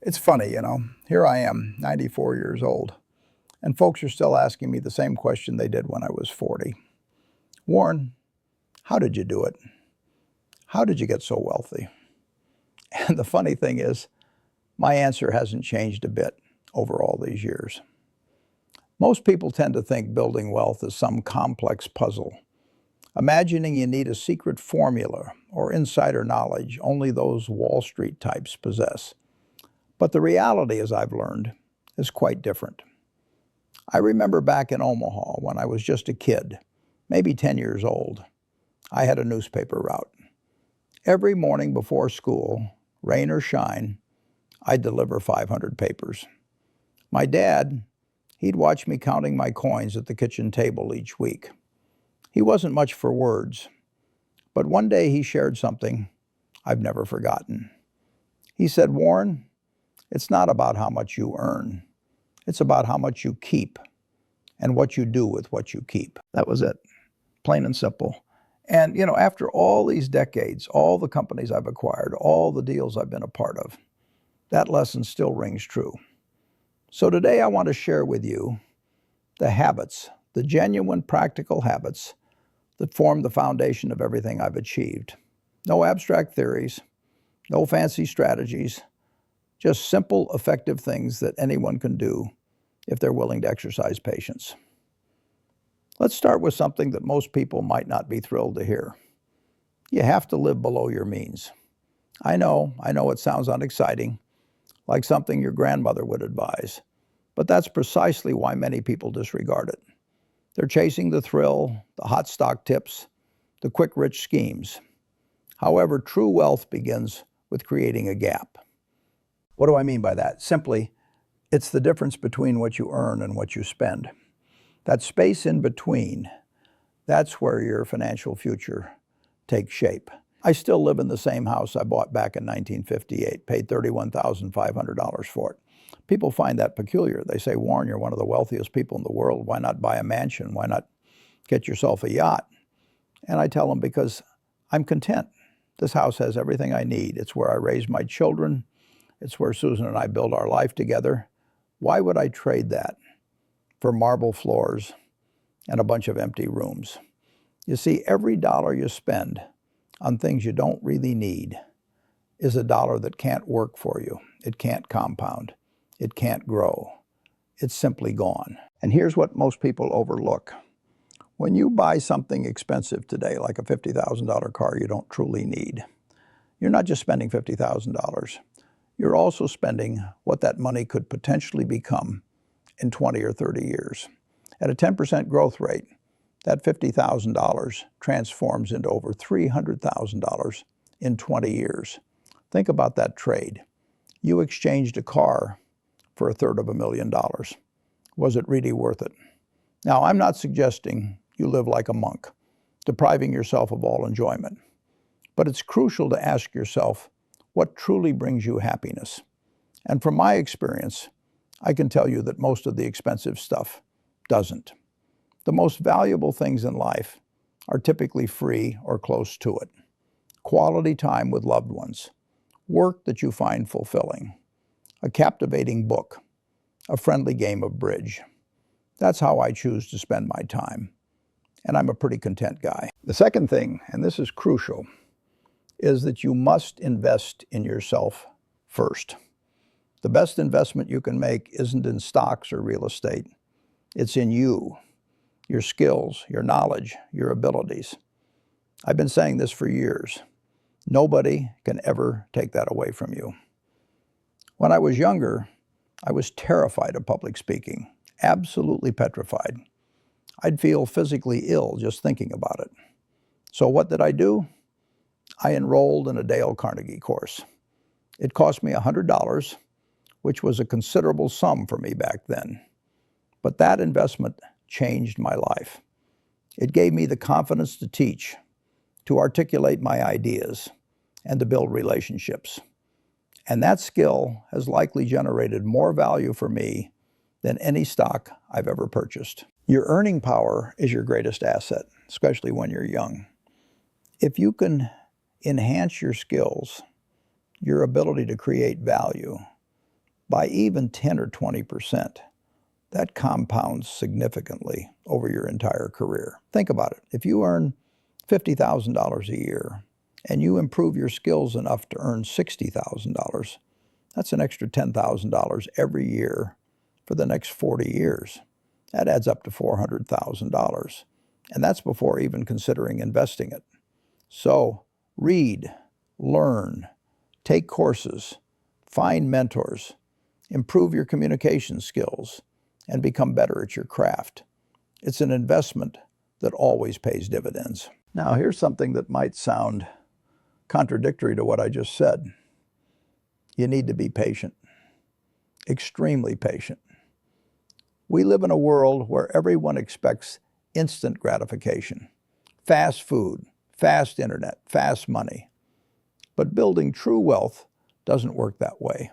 It's funny, here I am, 94 years old, and folks are still asking me the same question they did when I was 40. Warren, how did you do it? How did you get so wealthy? And the funny thing is, my answer hasn't changed a bit over all these years. Most people tend to think building wealth is some complex puzzle, imagining you need a secret formula or insider knowledge only those Wall Street types possess. But the reality, as I've learned, is quite different. I remember back in Omaha when I was just a kid, maybe 10 years old, I had a newspaper route. Every morning before school, rain or shine, I'd deliver 500 papers. My dad, he'd watch me counting my coins at the kitchen table each week. He wasn't much for words, but one day he shared something I've never forgotten. He said, "Warren, it's not about how much you earn. It's about how much you keep and what you do with what you keep." That was it, plain and simple. And, after all these decades, all the companies I've acquired, all the deals I've been a part of, that lesson still rings true. So today I want to share with you the habits, the genuine practical habits that form the foundation of everything I've achieved. No abstract theories, no fancy strategies, just simple, effective things that anyone can do if they're willing to exercise patience. Let's start with something that most people might not be thrilled to hear. You have to live below your means. I know it sounds unexciting, like something your grandmother would advise, but that's precisely why many people disregard it. They're chasing the thrill, the hot stock tips, the quick rich schemes. However, true wealth begins with creating a gap. What do I mean by that? Simply, it's the difference between what you earn and what you spend. That space in between, that's where your financial future takes shape. I still live in the same house I bought back in 1958, paid $31,500 for it. People find that peculiar. They say, "Warren, you're one of the wealthiest people in the world. Why not buy a mansion? Why not get yourself a yacht?" And I tell them, because I'm content. This house has everything I need. It's where I raise my children. It's where Susan and I build our life together. Why would I trade that for marble floors and a bunch of empty rooms? You see, every dollar you spend on things you don't really need is a dollar that can't work for you. It can't compound. It can't grow. It's simply gone. And here's what most people overlook. When you buy something expensive today, like a $50,000 car you don't truly need, you're not just spending $50,000. You're also spending what that money could potentially become in 20 or 30 years. At a 10% growth rate, that $50,000 transforms into over $300,000 in 20 years. Think about that trade. You exchanged a car for $250,000. Was it really worth it? Now, I'm not suggesting you live like a monk, depriving yourself of all enjoyment. But it's crucial to ask yourself what truly brings you happiness. And from my experience, I can tell you that most of the expensive stuff doesn't. The most valuable things in life are typically free or close to it. Quality time with loved ones, work that you find fulfilling, a captivating book, a friendly game of bridge. That's how I choose to spend my time. And I'm a pretty content guy. The second thing, and this is crucial, is that you must invest in yourself first. The best investment you can make isn't in stocks or real estate. It's in you, your skills, your knowledge, your abilities. I've been saying this for years. Nobody can ever take that away from you. When I was younger, I was terrified of public speaking, absolutely petrified. I'd feel physically ill just thinking about it. So what did I do? I enrolled in a Dale Carnegie course. It cost me $100, which was a considerable sum for me back then. But that investment changed my life. It gave me the confidence to teach, to articulate my ideas, and to build relationships. And that skill has likely generated more value for me than any stock I've ever purchased. Your earning power is your greatest asset, especially when you're young. If you can enhance your skills, your ability to create value, by even 10 or 20%, that compounds significantly over your entire career. Think about it. If you earn $50,000 a year and you improve your skills enough to earn $60,000, that's an extra $10,000 every year for the next 40 years. That adds up to $400,000. And that's before even considering investing it. So read, learn, take courses, find mentors, improve your communication skills, and become better at your craft. It's an investment that always pays dividends. Now, here's something that might sound contradictory to what I just said. You need to be patient, extremely patient. We live in a world where everyone expects instant gratification, fast food, fast internet, fast money. But building true wealth doesn't work that way.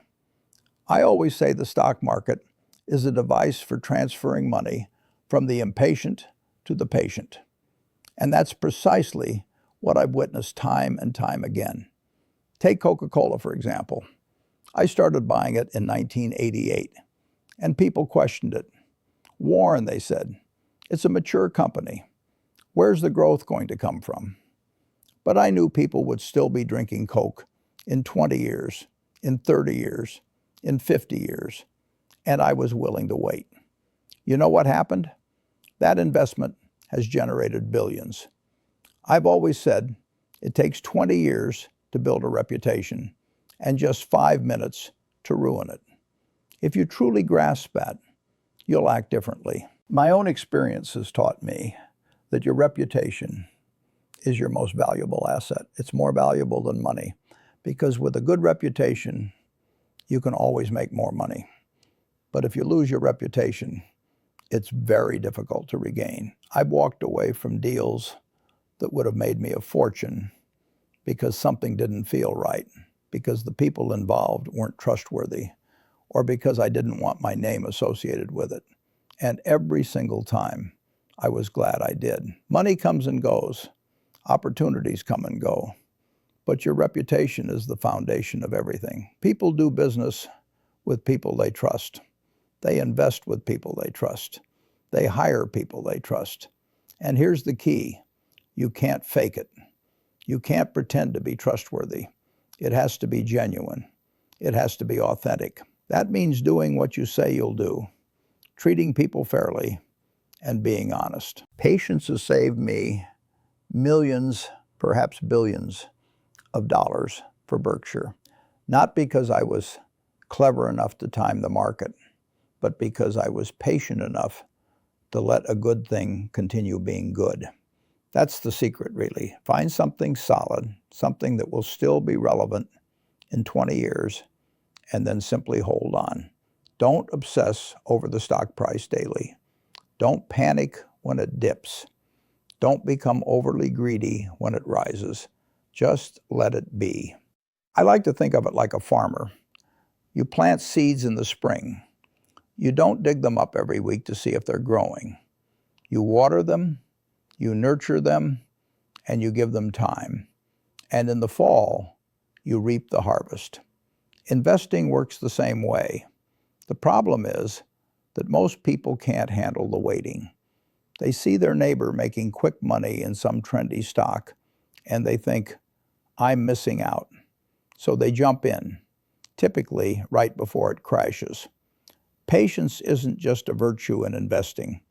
I always say the stock market is a device for transferring money from the impatient to the patient. And that's precisely what I've witnessed time and time again. Take Coca-Cola, for example. I started buying it in 1988, and people questioned it. Warren, they said, it's a mature company. Where's the growth going to come from? But I knew people would still be drinking Coke in 20 years, in 30 years, in 50 years, and I was willing to wait. You know what happened? That investment has generated billions. I've always said it takes 20 years to build a reputation and just 5 minutes to ruin it. If you truly grasp that, you'll act differently. My own experience has taught me that your reputation is your most valuable asset. It's more valuable than money, because with a good reputation, you can always make more money. But if you lose your reputation, it's very difficult to regain. I've walked away from deals that would have made me a fortune because something didn't feel right, because the people involved weren't trustworthy, or because I didn't want my name associated with it. And every single time, I was glad I did. Money comes and goes. Opportunities come and go. But your reputation is the foundation of everything. People do business with people they trust. They invest with people they trust. They hire people they trust. And here's the key. You can't fake it. You can't pretend to be trustworthy. It has to be genuine. It has to be authentic. That means doing what you say you'll do, treating people fairly, and being honest. Patience has saved me millions, perhaps billions of dollars for Berkshire, not because I was clever enough to time the market, but because I was patient enough to let a good thing continue being good. That's the secret, really. Find something solid, something that will still be relevant in 20 years, and then simply hold on. Don't obsess over the stock price daily. Don't panic when it dips. Don't become overly greedy when it rises. Just let it be. I like to think of it like a farmer. You plant seeds in the spring. You don't dig them up every week to see if they're growing. You water them, you nurture them, and you give them time. And in the fall, you reap the harvest. Investing works the same way. The problem is that most people can't handle the waiting. They see their neighbor making quick money in some trendy stock, and they think, I'm missing out. So they jump in, typically right before it crashes. Patience isn't just a virtue in investing.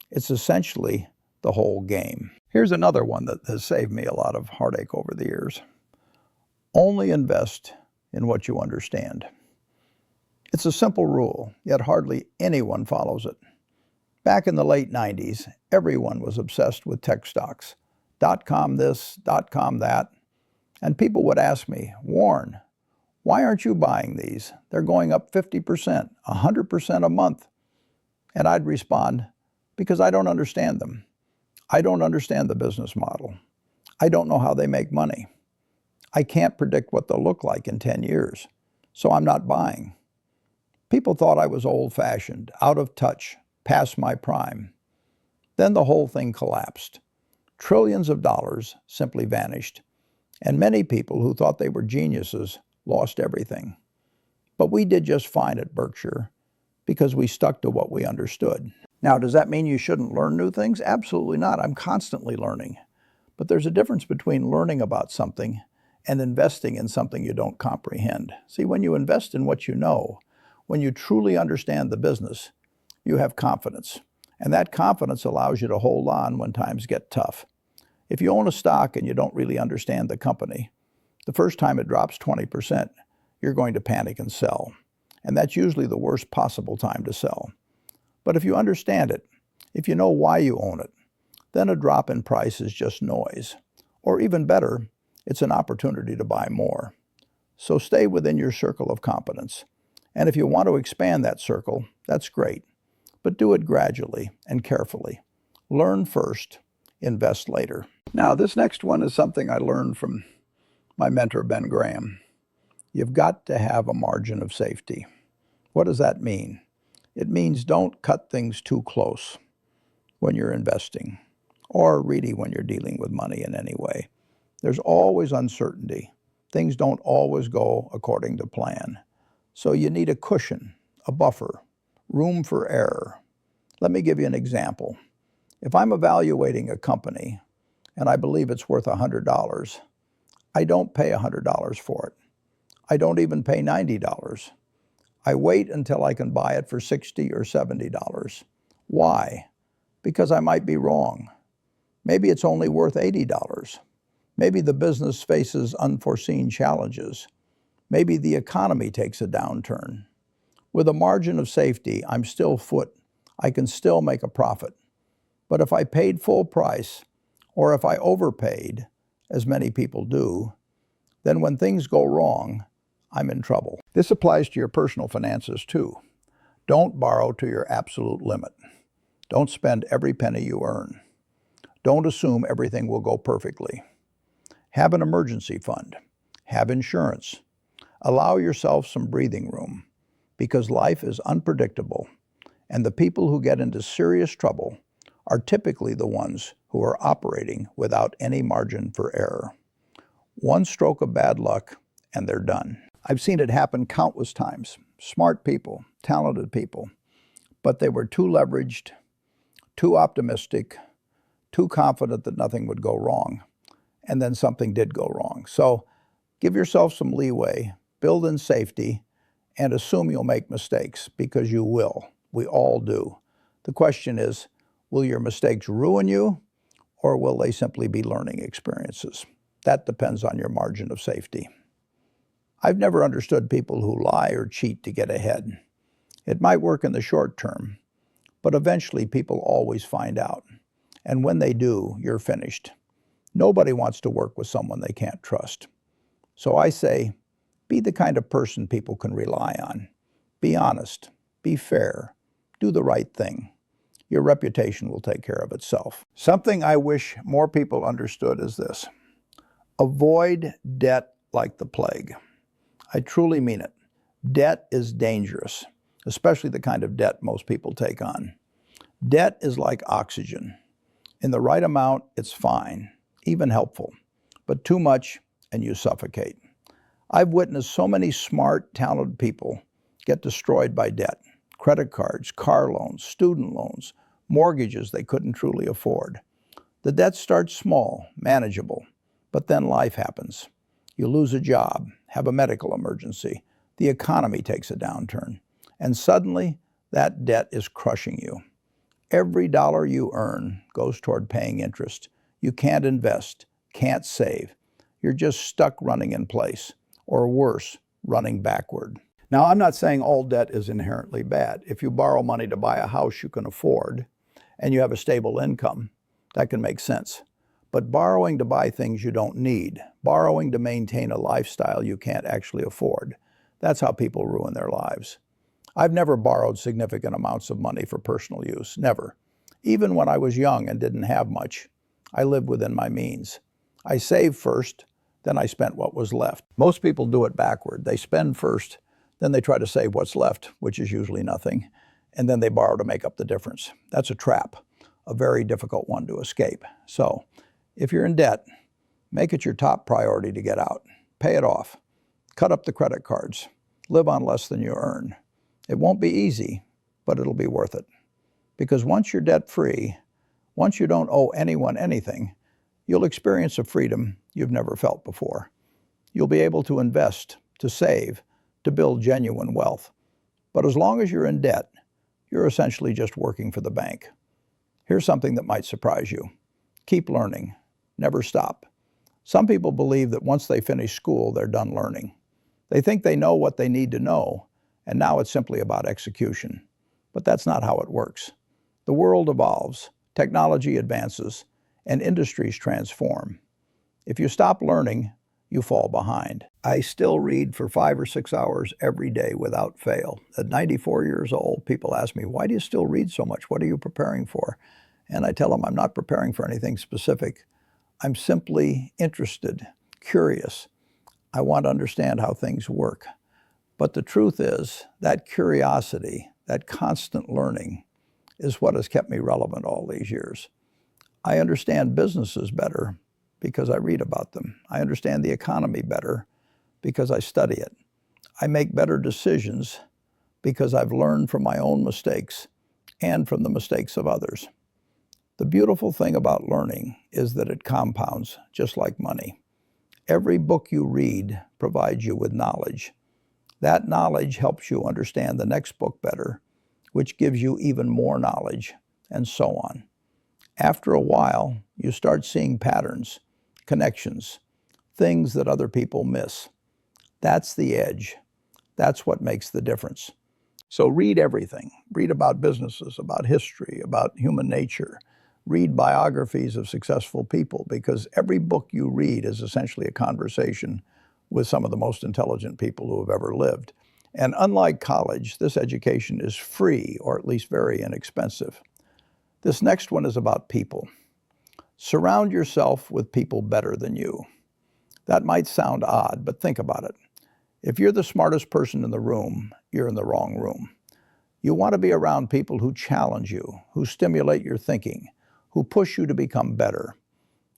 It's essentially the whole game. Here's another one that has saved me a lot of heartache over the years. Only invest in what you understand. It's a simple rule, yet hardly anyone follows it. Back in the late 90s, everyone was obsessed with tech stocks. .com this, .com that. And people would ask me, Warren, why aren't you buying these? They're going up 50%, 100% a month. And I'd respond, because I don't understand them. I don't understand the business model. I don't know how they make money. I can't predict what they'll look like in 10 years, so I'm not buying. People thought I was old-fashioned, out of touch, past my prime. Then the whole thing collapsed. Trillions of dollars simply vanished, and many people who thought they were geniuses lost everything. But we did just fine at Berkshire because we stuck to what we understood. Now, does that mean you shouldn't learn new things? Absolutely not. I'm constantly learning. But there's a difference between learning about something and investing in something you don't comprehend. See, when you invest in what you know, when you truly understand the business, you have confidence. And that confidence allows you to hold on when times get tough. If you own a stock and you don't really understand the company, the first time it drops 20%, you're going to panic and sell. And that's usually the worst possible time to sell. But if you understand it, if you know why you own it, then a drop in price is just noise. Or even better, it's an opportunity to buy more. So stay within your circle of competence. And if you want to expand that circle, that's great. But do it gradually and carefully. Learn first, invest later. Now, this next one is something I learned from my mentor, Ben Graham. You've got to have a margin of safety. What does that mean? It means don't cut things too close when you're investing, or really when you're dealing with money in any way. There's always uncertainty. Things don't always go according to plan. So you need a cushion, a buffer, room for error. Let me give you an example. If I'm evaluating a company and I believe it's worth $100, I don't pay $100 for it. I don't even pay $90. I wait until I can buy it for $60 or $70. Why? Because I might be wrong. Maybe it's only worth $80. Maybe the business faces unforeseen challenges. Maybe the economy takes a downturn. With a margin of safety, I'm still foot. I can still make a profit. But if I paid full price, or if I overpaid, as many people do, then when things go wrong, I'm in trouble. This applies to your personal finances too. Don't borrow to your absolute limit. Don't spend every penny you earn. Don't assume everything will go perfectly. Have an emergency fund. Have insurance. Allow yourself some breathing room, because life is unpredictable, and the people who get into serious trouble are typically the ones who are operating without any margin for error. One stroke of bad luck, and they're done. I've seen it happen countless times. Smart people, talented people, but they were too leveraged, too optimistic, too confident that nothing would go wrong, and then something did go wrong. So give yourself some leeway, build in safety, and assume you'll make mistakes, because you will. We all do. The question is, will your mistakes ruin you, or will they simply be learning experiences? That depends on your margin of safety. I've never understood people who lie or cheat to get ahead. It might work in the short term, but eventually people always find out. And when they do, you're finished. Nobody wants to work with someone they can't trust. So I say, be the kind of person people can rely on. Be honest, be fair, do the right thing. Your reputation will take care of itself. Something I wish more people understood is this: avoid debt like the plague. I truly mean it. Debt is dangerous, especially the kind of debt most people take on. Debt is like oxygen. In the right amount, it's fine, even helpful, but too much and you suffocate. I've witnessed so many smart, talented people get destroyed by debt. Credit cards, car loans, student loans, mortgages they couldn't truly afford. The debt starts small, manageable, but then life happens. You lose a job, have a medical emergency, the economy takes a downturn, and suddenly that debt is crushing you. Every dollar you earn goes toward paying interest. You can't invest, can't save. You're just stuck running in place, or worse, running backward. Now, I'm not saying all debt is inherently bad. If you borrow money to buy a house you can afford, and you have a stable income, that can make sense. But borrowing to buy things you don't need, borrowing to maintain a lifestyle you can't actually afford, that's how people ruin their lives. I've never borrowed significant amounts of money for personal use, never. Even when I was young and didn't have much, I lived within my means. I saved first, then I spent what was left. Most people do it backward. They spend first, then they try to save what's left, which is usually nothing, and then they borrow to make up the difference. That's a trap, a very difficult one to escape. So, if you're in debt, make it your top priority to get out. Pay it off. Cut up the credit cards. Live on less than you earn. It won't be easy, but it'll be worth it. Because once you're debt-free, once you don't owe anyone anything, you'll experience a freedom you've never felt before. You'll be able to invest, to save, to build genuine wealth. But as long as you're in debt, you're essentially just working for the bank. Here's something that might surprise you. Keep learning. Never stop. Some people believe that once they finish school, they're done learning. They think they know what they need to know, and now it's simply about execution. But that's not how it works. The world evolves, technology advances, and industries transform. If you stop learning, you fall behind. I still read for 5 or 6 hours every day without fail. At 94 years old, people ask me, why do you still read so much? What are you preparing for? And I tell them I'm not preparing for anything specific. I'm simply interested, curious. I want to understand how things work. But the truth is, that curiosity, that constant learning, is what has kept me relevant all these years. I understand businesses better because I read about them. I understand the economy better because I study it. I make better decisions because I've learned from my own mistakes and from the mistakes of others. The beautiful thing about learning is that it compounds, just like money. Every book you read provides you with knowledge. That knowledge helps you understand the next book better, which gives you even more knowledge, and so on. After a while, you start seeing patterns, connections, things that other people miss. That's the edge. That's what makes the difference. So read everything. Read about businesses, about history, about human nature. Read biographies of successful people, because every book you read is essentially a conversation with some of the most intelligent people who have ever lived. And unlike college, this education is free, or at least very inexpensive. This next one is about people. Surround yourself with people better than you. That might sound odd, but think about it. If you're the smartest person in the room, you're in the wrong room. You want to be around people who challenge you, who stimulate your thinking, who push you to become better.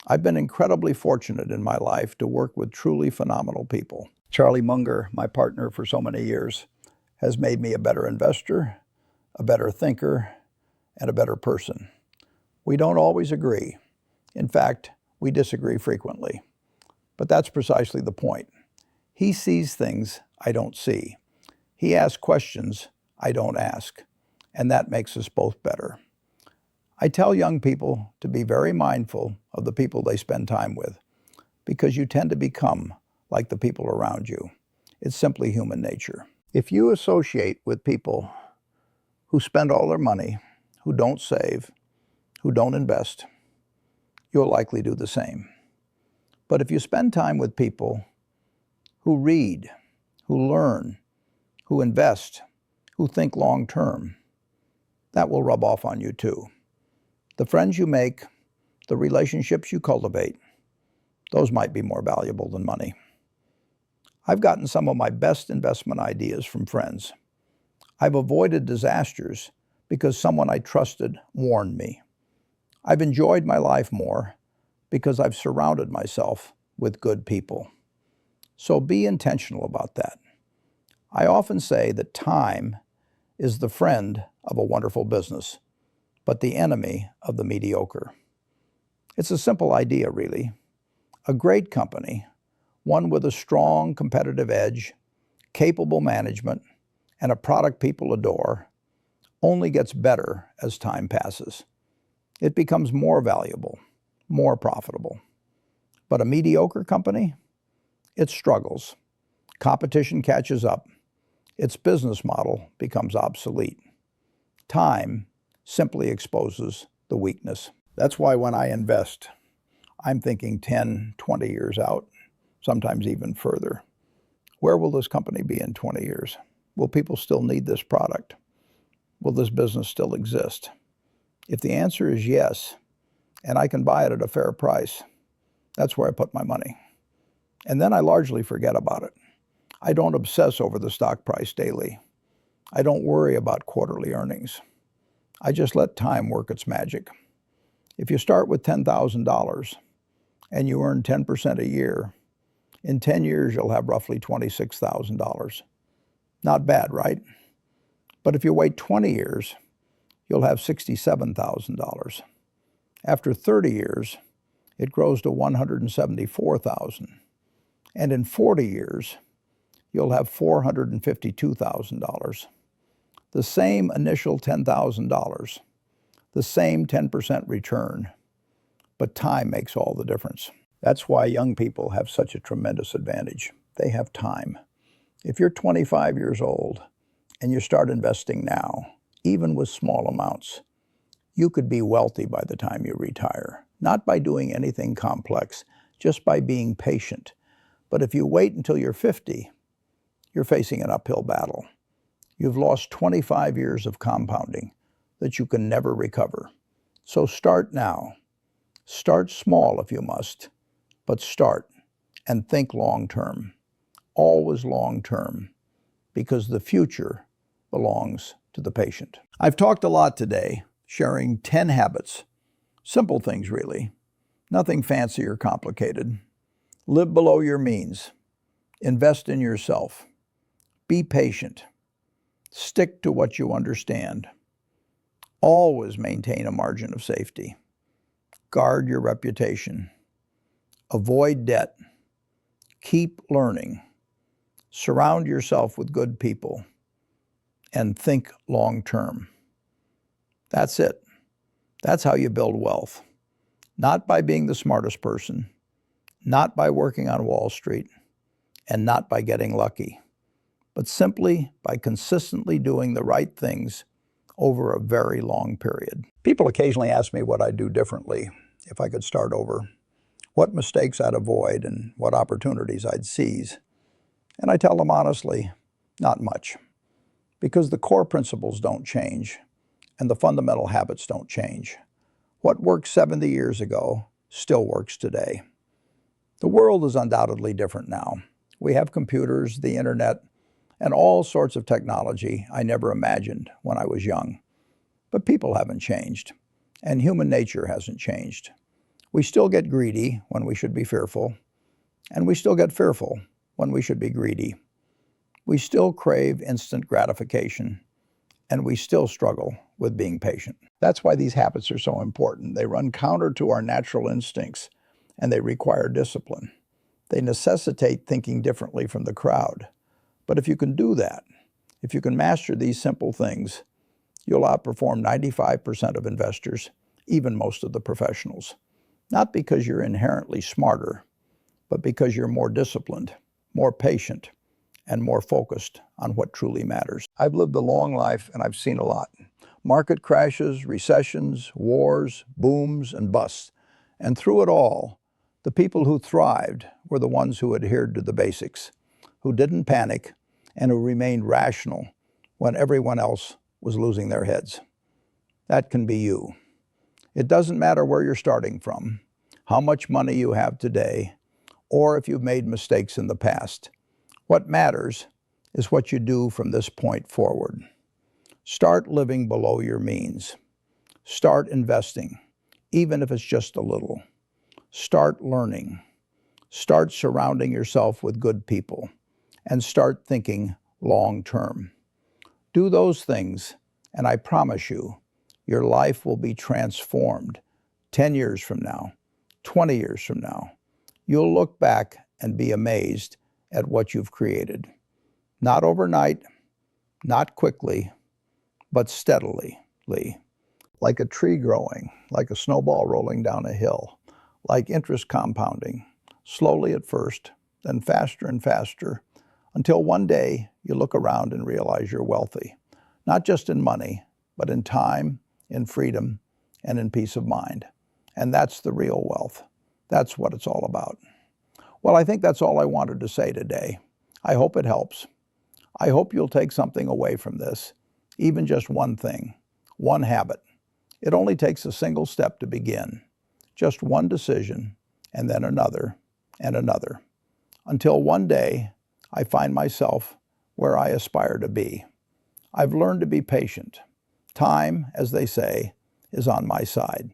I've been incredibly fortunate in my life to work with truly phenomenal people. Charlie Munger, my partner for so many years, has made me a better investor, a better thinker, and a better person. We don't always agree. In fact, we disagree frequently. But that's precisely the point. He sees things I don't see. He asks questions I don't ask. And that makes us both better. I tell young people to be very mindful of the people they spend time with, because you tend to become like the people around you. It's simply human nature. If you associate with people who spend all their money, who don't save, who don't invest, you'll likely do the same. But if you spend time with people who read, who learn, who invest, who think long term, that will rub off on you too. The friends you make, the relationships you cultivate, those might be more valuable than money. I've gotten some of my best investment ideas from friends. I've avoided disasters because someone I trusted warned me. I've enjoyed my life more because I've surrounded myself with good people. So be intentional about that. I often say that time is the friend of a wonderful business, but the enemy of the mediocre. It's a simple idea, really. A great company, one with a strong competitive edge, capable management, and a product people adore, only gets better as time passes. It becomes more valuable, more profitable. But a mediocre company, it struggles. Competition catches up. Its business model becomes obsolete. Time simply exposes the weakness. That's why when I invest, I'm thinking 10, 20 years out, sometimes even further. Where will this company be in 20 years? Will people still need this product? Will this business still exist? If the answer is yes, and I can buy it at a fair price, that's where I put my money. And then I largely forget about it. I don't obsess over the stock price daily. I don't worry about quarterly earnings. I just let time work its magic. If you start with $10,000 and you earn 10% a year, in 10 years you'll have roughly $26,000. Not bad, right? But if you wait 20 years, you'll have $67,000. After 30 years, it grows to $174,000. And in 40 years, you'll have $452,000. The same initial $10,000, the same 10% return, but time makes all the difference. That's why young people have such a tremendous advantage. They have time. If you're 25 years old and you start investing now, even with small amounts, you could be wealthy by the time you retire. Not by doing anything complex, just by being patient. But if you wait until you're 50, you're facing an uphill battle. You've lost 25 years of compounding that you can never recover. So start now. Start small if you must, but start and think long term. Always long term, because the future belongs to the patient. I've talked a lot today, sharing 10 habits, simple things really, nothing fancy or complicated. Live below your means. Invest in yourself. Be patient. Stick to what you understand. Always maintain a margin of safety. Guard your reputation. Avoid debt. Keep learning. Surround yourself with good people. And think long term. That's it. That's how you build wealth. Not by being the smartest person, not by working on Wall Street, and not by getting lucky, but simply by consistently doing the right things over a very long period. People occasionally ask me what I'd do differently if I could start over, what mistakes I'd avoid and what opportunities I'd seize. And I tell them honestly, not much, because the core principles don't change and the fundamental habits don't change. What worked 70 years ago still works today. The world is undoubtedly different now. We have computers, the internet, and all sorts of technology I never imagined when I was young. But people haven't changed, and human nature hasn't changed. We still get greedy when we should be fearful, and we still get fearful when we should be greedy. We still crave instant gratification, and we still struggle with being patient. That's why these habits are so important. They run counter to our natural instincts, and they require discipline. They necessitate thinking differently from the crowd. But if you can do that, if you can master these simple things, you'll outperform 95% of investors, even most of the professionals. Not because you're inherently smarter, but because you're more disciplined, more patient, and more focused on what truly matters. I've lived a long life and I've seen a lot. Market crashes, recessions, wars, booms, and busts. And through it all, the people who thrived were the ones who adhered to the basics, who didn't panic, and who remained rational when everyone else was losing their heads. That can be you. It doesn't matter where you're starting from, how much money you have today, or if you've made mistakes in the past. What matters is what you do from this point forward. Start living below your means. Start investing, even if it's just a little. Start learning. Start surrounding yourself with good people. And start thinking long term. Do those things, and I promise you, your life will be transformed 10 years from now, 20 years from now. You'll look back and be amazed at what you've created. Not overnight, not quickly, but steadily. Like a tree growing, like a snowball rolling down a hill, like interest compounding, slowly at first, then faster and faster, until one day you look around and realize you're wealthy, not just in money, but in time, in freedom, and in peace of mind. And that's the real wealth. That's what it's all about. Well, I think that's all I wanted to say today. I hope it helps. I hope you'll take something away from this, even just one thing, one habit. It only takes a single step to begin, just one decision, and then another, and another, until one day I find myself where I aspire to be. I've learned to be patient. Time, as they say, is on my side.